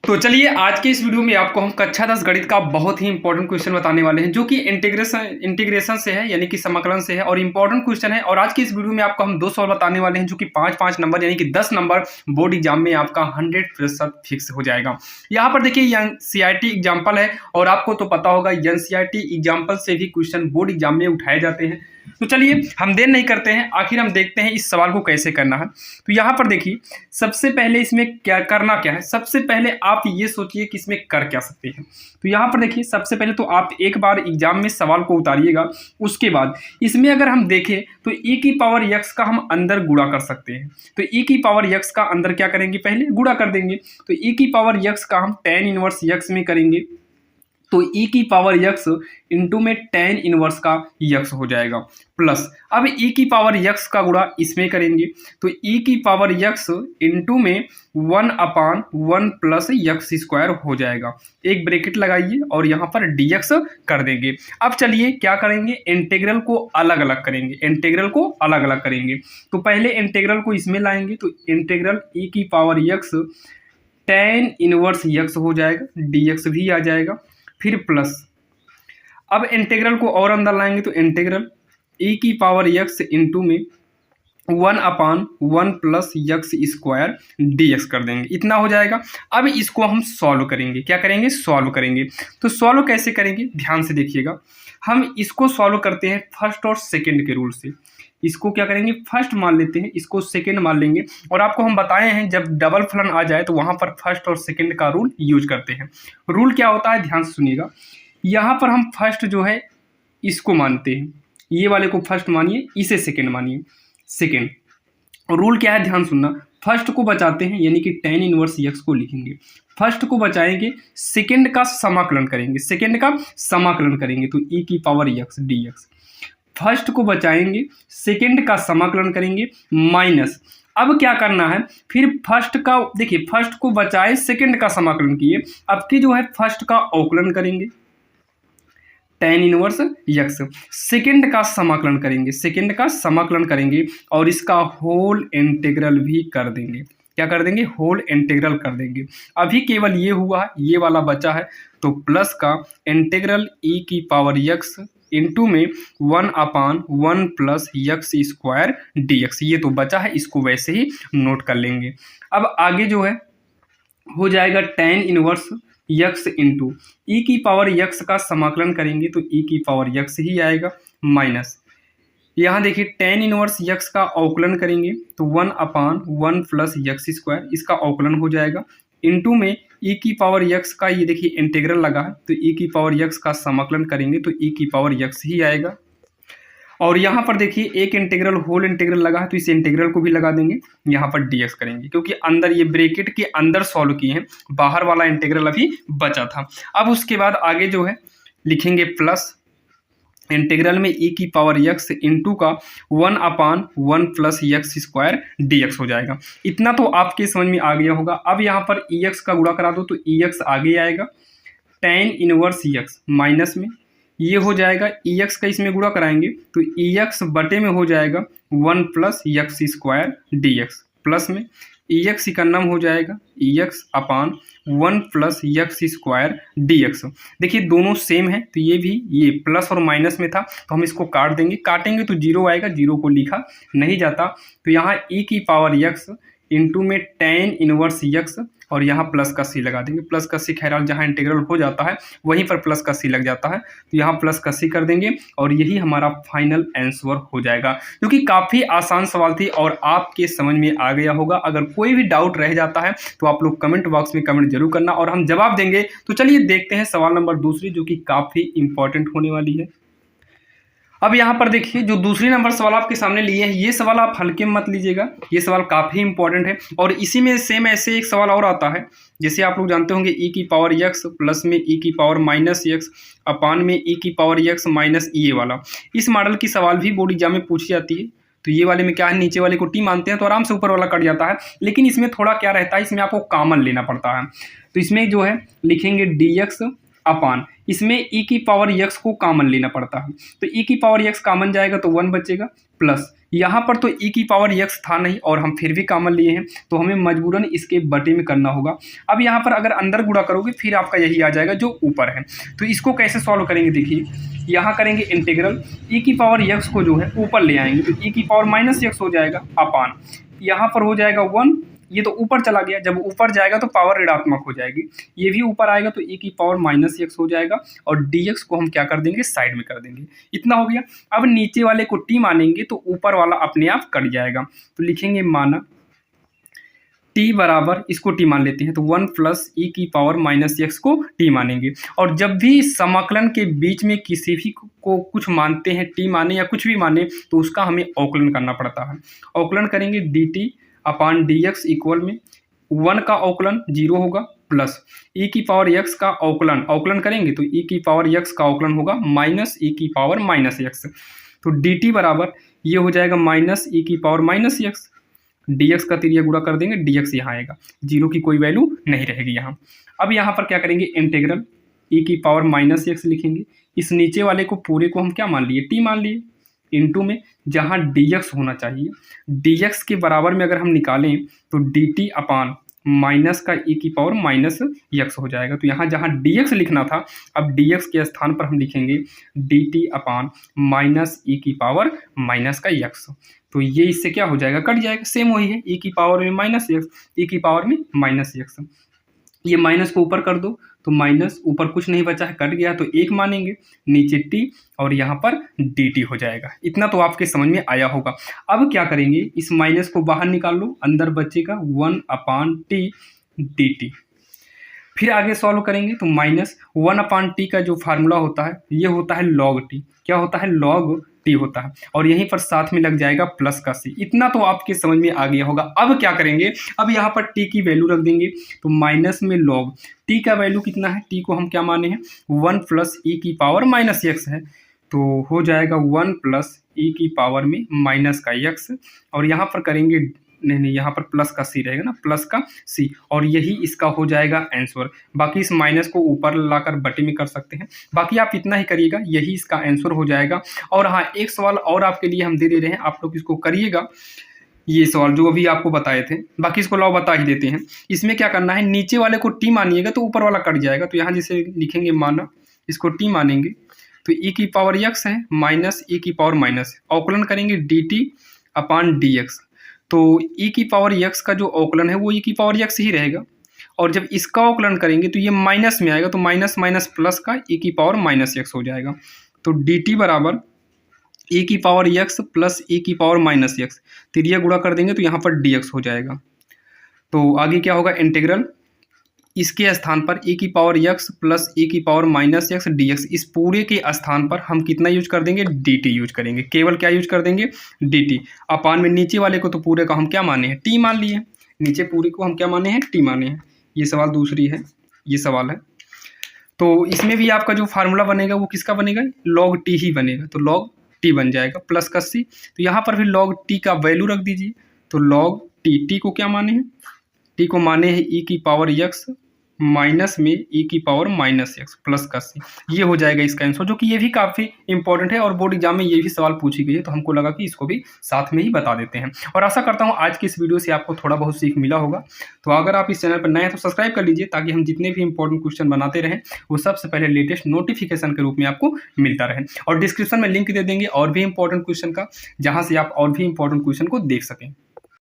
तो चलिए आज के इस वीडियो में आपको हम कक्षा 10 गणित का बहुत ही इंपॉर्टेंट क्वेश्चन बताने वाले हैं जो कि इंटीग्रेशन से है यानी कि समाकलन से है और इंपॉर्टेंट क्वेश्चन है। और आज की इस वीडियो में आपको हम दो सवाल बताने वाले हैं जो कि 5-5 नंबर यानी कि 10 नंबर बोर्ड एग्जाम में आपका 100% फिक्स हो जाएगा। यहाँ पर देखिए एनसीईआरटी एग्जाम्पल है और आपको तो पता होगा एनसीईआरटी एग्जाम्पल से भी क्वेश्चन बोर्ड एग्जाम में उठाए जाते हैं। तो चलिए हम देर नहीं करते हैं, आखिर हम देखते हैं इस सवाल को कैसे करना है। तो यहाँ पर देखिए सबसे पहले इसमें क्या करना क्या है। सबसे पहले आप ये सोचिए कि इसमें कर क्या सकते हैं। तो यहाँ पर देखिए सबसे पहले तो आप एक बार एग्जाम में सवाल को उतारिएगा। उसके बाद इसमें अगर हम देखें तो e की पावर x का हम अंदर गुणा कर सकते हैं। तो e की पावर x का अंदर क्या करेंगे, पहले गुणा कर देंगे। तो e की पावर x का हम tan इनवर्स x में करेंगे तो e की पावर x इंटू में tan इनवर्स का x हो जाएगा प्लस अब e की पावर x का गुणा इसमें करेंगे तो e की पावर x इंटू में 1/1 प्लस x स्क्वायर हो जाएगा। एक ब्रैकेट लगाइए और यहाँ पर dx कर देंगे। अब चलिए क्या करेंगे, इंटीग्रल को अलग अलग करेंगे। इंटीग्रल को अलग अलग करेंगे तो पहले इंटीग्रल को इसमें लाएंगे तो इंटीग्रल e की power x tan inverse x हो जाएगा, dx भी आ जाएगा। फिर प्लस अब इंटीग्रल को और अंदर लाएंगे तो इंटीग्रल e की पावर x इंटू में 1/1 प्लस x स्क्वायर dx कर देंगे, इतना हो जाएगा। अब इसको हम सॉल्व करेंगे। क्या करेंगे, सॉल्व करेंगे। तो सॉल्व कैसे करेंगे, ध्यान से देखिएगा। हम इसको सॉल्व करते हैं फर्स्ट और सेकंड के रूल से। इसको क्या करेंगे, फर्स्ट मान लेते हैं, इसको सेकंड मान लेंगे। और आपको हम बताए हैं जब डबल फलन आ जाए तो वहां पर फर्स्ट और सेकंड का रूल यूज करते हैं। रूल क्या होता है, ध्यान से सुनिएगा। यहाँ पर हम फर्स्ट जो है इसको मानते हैं, ये वाले को फर्स्ट मानिए, इसे सेकंड मानिए। सेकंड रूल क्या है, ध्यान सुनना। फर्स्ट को बचाते हैं यानी कि tan इनवर्स x को लिखेंगे। फर्स्ट को बचाएंगे, सेकंड का समाकलन करेंगे। सेकंड का समाकलन करेंगे तो e की पावर x dx। फर्स्ट को बचाएंगे, सेकंड का समाकलन करेंगे माइनस। अब क्या करना है, फिर फर्स्ट का देखिए, फर्स्ट को बचाए सेकंड का समाकलन किए। अब की जो है फर्स्ट का अवकलन करेंगे tan इनवर्स x, सेकंड का समाकलन करेंगे, सेकंड का समाकलन करेंगे और इसका होल इंटीग्रल भी कर देंगे। क्या कर देंगे, होल इंटीग्रल कर देंगे। अभी केवल ये हुआ है, ये वाला बचा है तो प्लस का इंटीग्रल e की पावर x इंटू में 1/1 प्लस x स्क्वायर dx, ये तो बचा है, इसको वैसे ही नोट कर लेंगे। अब आगे जो है हो जाएगा tan inverse x into e की पावर x का समाकलन करेंगे तो e की पावर x ही आएगा माइनस। यहाँ देखिए tan इनवर्स x का अवकलन करेंगे तो 1/1 प्लस x स्क्वायर, इसका अवकलन हो जाएगा इंटू में e की पावर x का, ये देखिए इंटीग्रल लगा है तो e की पावर x का समाकलन करेंगे तो e की पावर x ही आएगा। और यहाँ पर देखिए एक इंटीग्रल होल इंटीग्रल लगा है तो इस इंटीग्रल को भी लगा देंगे, यहाँ पर dx करेंगे क्योंकि अंदर ये ब्रैकेट के अंदर सॉल्व किए हैं, बाहर वाला इंटीग्रल अभी बचा था। अब उसके बाद आगे जो है लिखेंगे प्लस इंटीग्रल में e की पावर x इंटू का 1/1 प्लस x स्क्वायर dx हो जाएगा। इतना तो आपके समझ में आ गया होगा। अब यहाँ पर ex का गुणा करा दो तो ex आगे आएगा, tan इनवर्स x माइनस में ये हो जाएगा, ex का इसमें गुणा कराएंगे तो ex बटे में हो जाएगा 1 plus x square dx plus में ex का नाम हो जाएगा ex/1 plus x square dx। देखिए दोनों सेम है तो ये भी, ये प्लस और माइनस में था तो हम इसको काट देंगे, काटेंगे तो जीरो आएगा, जीरो को लिखा नहीं जाता। तो यहाँ e की पावर x इंटू में tan इनवर्स x और यहाँ प्लस का सी लगा देंगे। प्लस का सी खैर जहाँ इंटीग्रल हो जाता है वहीं पर प्लस का सी लग जाता है तो यहाँ प्लस का सी कर देंगे और यही हमारा फाइनल आंसर हो जाएगा। क्योंकि काफ़ी आसान सवाल थी और आपके समझ में आ गया होगा। अगर कोई भी डाउट रह जाता है तो आप लोग कमेंट बॉक्स में कमेंट जरूर करना और हम जवाब देंगे। तो चलिए देखते हैं सवाल नंबर दूसरी जो कि काफ़ी इंपॉर्टेंट होने वाली है। अब यहाँ पर देखिए जो दूसरी नंबर सवाल आपके सामने लिए हैं, ये सवाल आप हल्के में मत लीजिएगा, ये सवाल काफ़ी इंपॉर्टेंट है। और इसी में सेम ऐसे एक सवाल और आता है, जैसे आप लोग जानते होंगे e की पावर x प्लस में e की पावर माइनस x अपान में e की पावर x माइनस ये वाला। इस मॉडल की सवाल भी बोर्ड एग्जाम में पूछी जाती है। तो ये वाले में क्या है, नीचे वाले को t मानते हैं तो आराम से ऊपर वाला कट जाता है। लेकिन इसमें थोड़ा क्या रहता है, इसमें आपको कॉमन लेना पड़ता है। तो इसमें जो है लिखेंगे dx अपान, इसमें e की पावर x को कॉमन लेना पड़ता है। तो e की पावर x कॉमन जाएगा तो 1 बचेगा प्लस यहाँ पर तो e की पावर x था नहीं और हम फिर भी कॉमन लिए हैं, तो हमें मजबूरन इसके बटे में करना होगा। अब यहाँ पर अगर अंदर गुणा करोगे फिर आपका यही आ जाएगा जो ऊपर है। तो इसको कैसे सॉल्व करेंगे, देखिए यहाँ करेंगे इंटीग्रल e की पावर x को जो है ऊपर ले आएंगे, तो e की पावर माइनस x हो जाएगा अपान, यहाँ पर हो जाएगा 1, ये तो ऊपर चला गया, जब ऊपर जाएगा तो पावर ऋणात्मक हो जाएगी, ये भी ऊपर आएगा तो e की पावर माइनस x हो जाएगा, और dx को हम क्या कर देंगे, साइड में कर देंगे। इतना हो गया। अब नीचे वाले को t मानेंगे तो ऊपर वाला अपने आप कट जाएगा, तो लिखेंगे माना t बराबर, इसको t मान लेते हैं, तो 1 प्लस e की पावर माइनस x को t मानेंगे। और जब भी समाकलन के बीच में किसी भी को कुछ मानते हैं, t माने या कुछ भी माने, तो उसका हमें अवकलन करना पड़ता है। अवकलन करेंगे dt अपान dx इक्वल में 1 का अवकलन 0 होगा, प्लस e की पावर x का अवकलन करेंगे तो e की पावर x का अवकलन होगा माइनस e की पावर माइनस x, तो dt बराबर ये हो जाएगा माइनस e की पावर माइनस x, dx का तिरिया गुणा कर देंगे, dx यहाँ आएगा, 0 की कोई वैल्यू नहीं रहेगी यहाँ। अब यहाँ पर क्या करेंगे, इंटीग्रल e की पावर माइनस x लिखेंगे, इस नीचे वाले को पूरे को हम क्या मान लिए, t मान लिए, इनटू में जहाँ dx होना चाहिए, dx के बराबर में अगर हम निकालें तो dt अपान माइनस का e की पावर माइनस x हो जाएगा। तो यहाँ जहाँ dx लिखना था, अब dx के स्थान पर हम लिखेंगे dt अपान माइनस e की पावर माइनस का x, तो ये इससे क्या हो जाएगा, कट जाएगा, सेम वही है, e की पावर में माइनस x, e की पावर में माइनस x, ये माइनस को ऊपर कर दो तो माइनस, ऊपर कुछ नहीं बचा है, कट गया तो 1 मानेंगे, नीचे t और यहाँ पर dt हो जाएगा। इतना तो आपके समझ में आया होगा। अब क्या करेंगे, इस माइनस को बाहर निकाल लो, अंदर बचेगा 1 अपान t dt। फिर आगे सॉल्व करेंगे तो माइनस 1 अपान टी का जो फार्मूला होता है ये होता है लॉग टी, क्या होता है, लॉग टी होता है, और यहीं पर साथ में लग जाएगा प्लस का सी। इतना तो आपके समझ में आ गया होगा। अब क्या करेंगे, अब यहाँ पर टी की वैल्यू रख देंगे, तो माइनस में लॉग टी का वैल्यू कितना है, टी को हम क्या माने हैं 1 प्लस ई की पावर माइनस एक्स है, तो हो जाएगा 1 प्लस ई की पावर में माइनस का एक्स, और यहाँ पर करेंगे नहीं यहाँ पर प्लस का सी रहेगा ना, प्लस का सी, और यही इसका हो जाएगा आंसर। बाकी इस माइनस को ऊपर लाकर बटे में कर सकते हैं, बाकी आप इतना ही करिएगा, यही इसका आंसर हो जाएगा। और हाँ, एक सवाल और आपके लिए हम दे रहे हैं, आप लोग इसको करिएगा, ये सवाल जो अभी आपको बताए थे, बाकी इसको लाओ बता ही देते हैं। इसमें क्या करना है, नीचे वाले को टी मानिएगा तो ऊपर वाला कट जाएगा, तो यहाँ जैसे लिखेंगे माना, इसको टी मानेंगे तो ई की पावर एक्स है माइनस ई की पावर माइनस, अवकलन करेंगे D T upon D x, तो e की पावर x का जो अवकलन है वो e की पावर x ही रहेगा, और जब इसका अवकलन करेंगे तो ये माइनस में आएगा, तो माइनस माइनस प्लस का e की पावर माइनस x हो जाएगा, तो dt बराबर e की पावर x प्लस e की पावर माइनस x, तिरिया गुणा कर देंगे तो यहाँ पर dx हो जाएगा। तो आगे क्या होगा, इंटीग्रल इसके स्थान पर e की पावर x प्लस e की पावर माइनस x dx, इस पूरे के स्थान पर हम कितना यूज कर देंगे, dt यूज करेंगे, केवल क्या यूज कर देंगे, dt अपान में नीचे वाले को तो पूरे का हम क्या माने हैं, t मान लिए, नीचे पूरे को हम क्या माने हैं, t माने हैं। ये सवाल दूसरी है, ये सवाल है, तो इसमें भी आपका जो फार्मूला बनेगा वो किसका बनेगा, log t ही बनेगा, तो log t बन जाएगा प्लस का c, तो यहाँ पर भी log t का वैल्यू रख दीजिए, तो log t को क्या माने हैं, t को माने हैं e की पावर x माइनस में e की पावर माइनस एक्स प्लस का सी, ये हो जाएगा इसका आंसर, जो कि ये भी काफ़ी इंपॉर्टेंट है और बोर्ड एग्जाम में ये भी सवाल पूछी गई है, तो हमको लगा कि इसको भी साथ में ही बता देते हैं। और आशा करता हूँ आज की इस वीडियो से आपको थोड़ा बहुत सीख मिला होगा। तो अगर आप इस चैनल पर नए हैं तो सब्सक्राइब कर लीजिए, ताकि हम जितने भी इंपॉर्टेंट क्वेश्चन बनाते रहें वो सबसे पहले लेटेस्ट नोटिफिकेशन के रूप में आपको मिलता रहे। और डिस्क्रिप्शन में लिंक दे देंगे और भी इंपॉर्टेंट क्वेश्चन का, जहाँ से आप और भी इंपॉर्टेंट क्वेश्चन को देख सकें।